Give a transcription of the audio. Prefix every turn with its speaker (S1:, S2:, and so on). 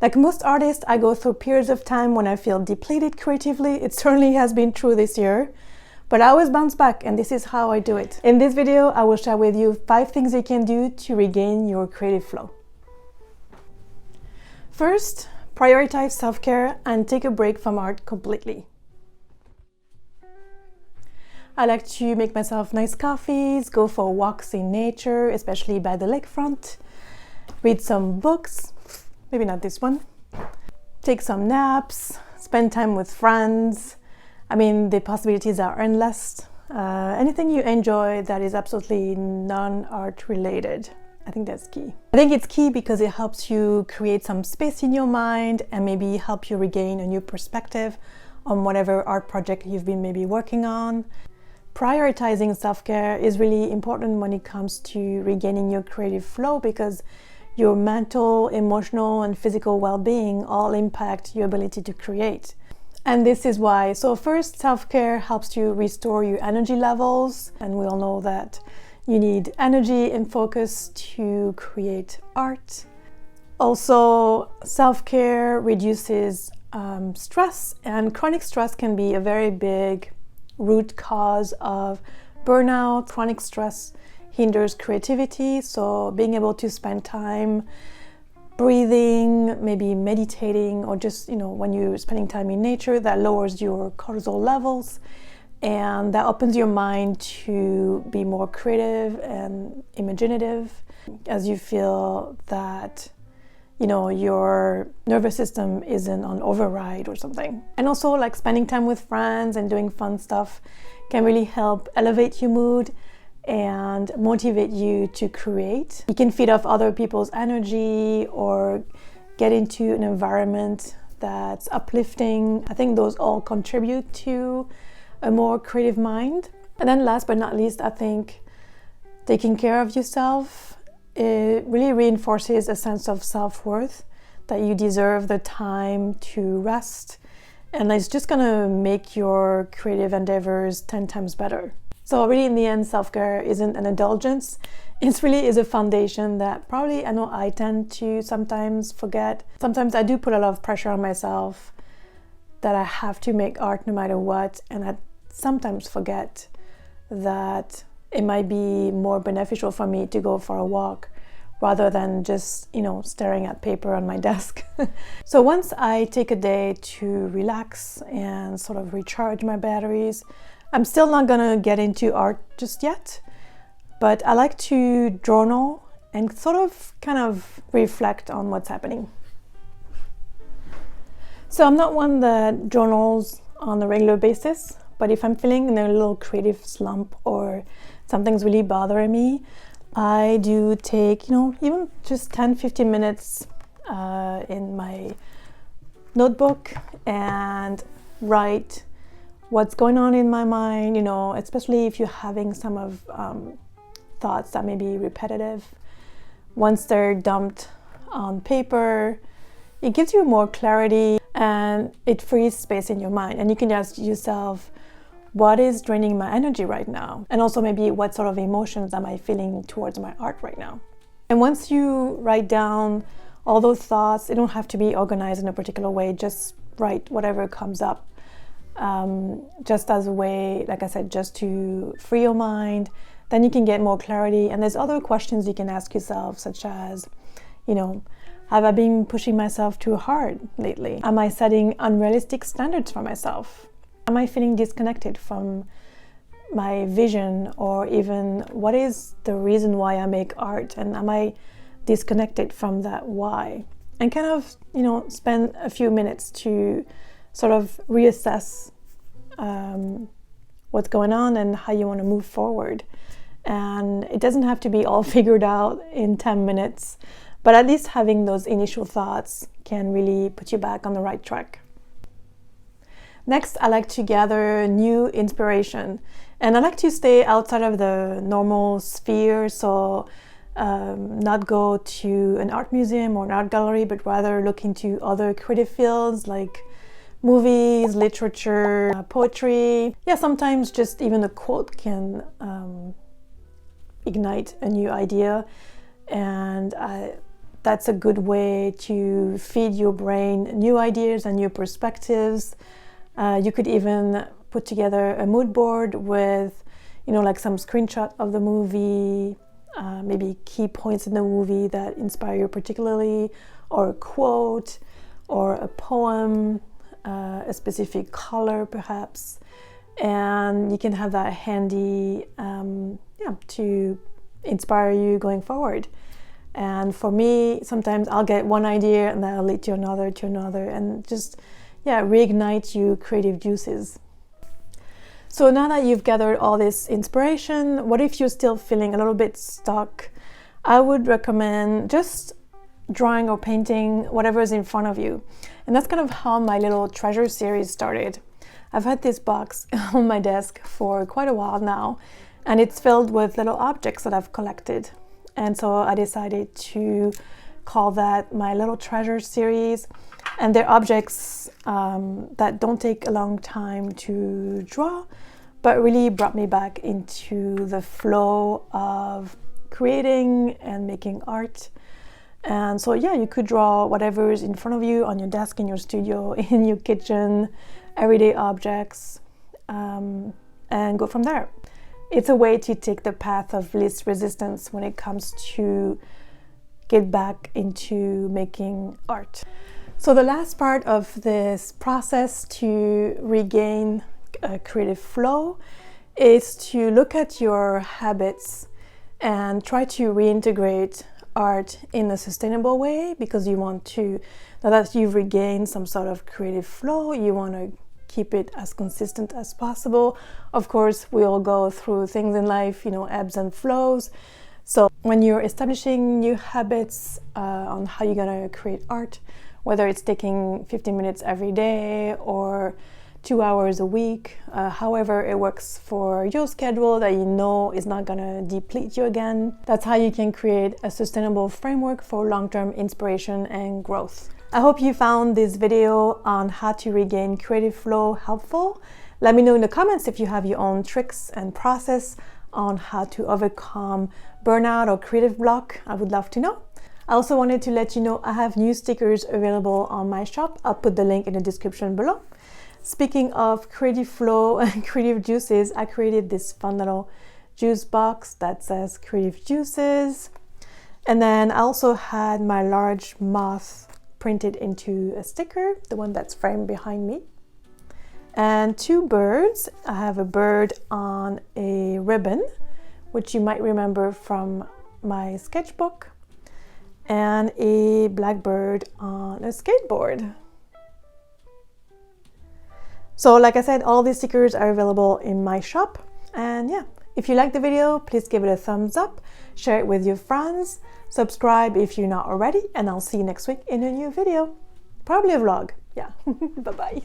S1: Like most artists, I go through periods of time when I feel depleted creatively. It certainly has been true this year, but I always bounce back, and this is how I do it. In this video, I will share with you 5 things you can do to regain your creative flow. First, prioritize self-care and take a break from art completely. I like to make myself nice coffees, go for walks in nature, especially by the lakefront, read some books, maybe not this one, take some naps, spend time with friends. I mean, the possibilities are endless. Anything you enjoy that is absolutely non-art related. I think that's key. I think it's key because it helps you create some space in your mind and maybe help you regain a new perspective on whatever art project you've been maybe working on. Prioritizing self-care is really important when it comes to regaining your creative flow because your mental, emotional, and physical well-being all impact your ability to create. And this is why. So first, self-care helps you restore your energy levels, and we all know that you need energy and focus to create art. Also, self-care reduces stress, and chronic stress can be a very big root cause of burnout. Chronic stress hinders creativity, so being able to spend time breathing, maybe meditating, or just, when you're spending time in nature, that lowers your cortisol levels. And that opens your mind to be more creative and imaginative as you feel that, your nervous system isn't on override or something. And also, like, spending time with friends and doing fun stuff can really help elevate your mood and motivate you to create. You can feed off other people's energy or get into an environment that's uplifting. I think those all contribute to a more creative mind. And then last but not least, I think taking care of yourself, it really reinforces a sense of self-worth, that you deserve the time to rest, and it's just gonna make your creative endeavors 10 times better. So really, in the end, self-care isn't an indulgence. It really is a foundation that probably, I know I tend to sometimes forget. Sometimes I do put a lot of pressure on myself that I have to make art no matter what, and I sometimes forget that it might be more beneficial for me to go for a walk rather than just, staring at paper on my desk. So once I take a day to relax and sort of recharge my batteries, I'm still not gonna get into art just yet, but I like to journal and kind of reflect on what's happening. So I'm not one that journals on a regular basis, but if I'm feeling in a little creative slump or something's really bothering me, I do take, even just 10-15 minutes in my notebook and write what's going on in my mind, especially if you're having some of thoughts that may be repetitive. Once they're dumped on paper, it gives you more clarity and it frees space in your mind. And you can ask yourself, what is draining my energy right now? And also maybe what sort of emotions am I feeling towards my art right now? And once you write down all those thoughts, they don't have to be organized in a particular way, just write whatever comes up. Just as a way, like I said, just to free your mind, then you can get more clarity. And there's other questions you can ask yourself, such as, have I been pushing myself too hard lately? Am I setting unrealistic standards for myself? Am I feeling disconnected from my vision, or even what is the reason why I make art, and am I disconnected from that why? And kind of, spend a few minutes to sort of reassess what's going on and how you want to move forward. And it doesn't have to be all figured out in 10 minutes, but at least having those initial thoughts can really put you back on the right track. Next, I like to gather new inspiration, and I like to stay outside of the normal sphere, so not go to an art museum or an art gallery, but rather look into other creative fields like movies, literature, poetry. Yeah, sometimes just even a quote can ignite a new idea, and that's a good way to feed your brain new ideas and new perspectives. You could even put together a mood board with, like some screenshot of the movie, maybe key points in the movie that inspire you particularly, or a quote, or a poem, a specific color perhaps, and you can have that handy to inspire you going forward. And for me, sometimes I'll get one idea and that'll lead to another, and just reignite your creative juices. So now that you've gathered all this inspiration, what if you're still feeling a little bit stuck? I would recommend just drawing or painting whatever is in front of you. And that's kind of how my little treasure series started. I've had this box on my desk for quite a while now, and it's filled with little objects that I've collected. And so I decided to call that my little treasure series. And they're objects that don't take a long time to draw, but really brought me back into the flow of creating and making art. And so you could draw whatever is in front of you on your desk, in your studio, in your kitchen, everyday objects, and go from there. It's a way to take the path of least resistance when it comes to get back into making art. So the last part of this process to regain a creative flow is to look at your habits and try to reintegrate art in a sustainable way, because you want to, now that you've regained some sort of creative flow, you want to keep it as consistent as possible. Of course, we all go through things in life, ebbs and flows. So when you're establishing new habits on how you're gonna create art, whether it's taking 15 minutes every day or 2 hours a week, however it works for your schedule that is not gonna deplete you again, that's how you can create a sustainable framework for long-term inspiration and growth. I hope you found this video on how to regain creative flow helpful. Let me know in the comments if you have your own tricks and process on how to overcome burnout or creative block. I would love to know. I also wanted to let you know I have new stickers available on my shop. I'll put the link in the description below. Speaking of creative flow and creative juices, I created this fun little juice box that says creative juices. And then I also had my large moth printed into a sticker, the one that's framed behind me. And 2 birds. I have a bird on a ribbon, which you might remember from my sketchbook, and a blackbird on a skateboard. So like I said, all these stickers are available in my shop. And if you like the video, please give it a thumbs up, share it with your friends, subscribe if you're not already, and I'll see you next week in a new video. Probably a vlog. Bye-bye.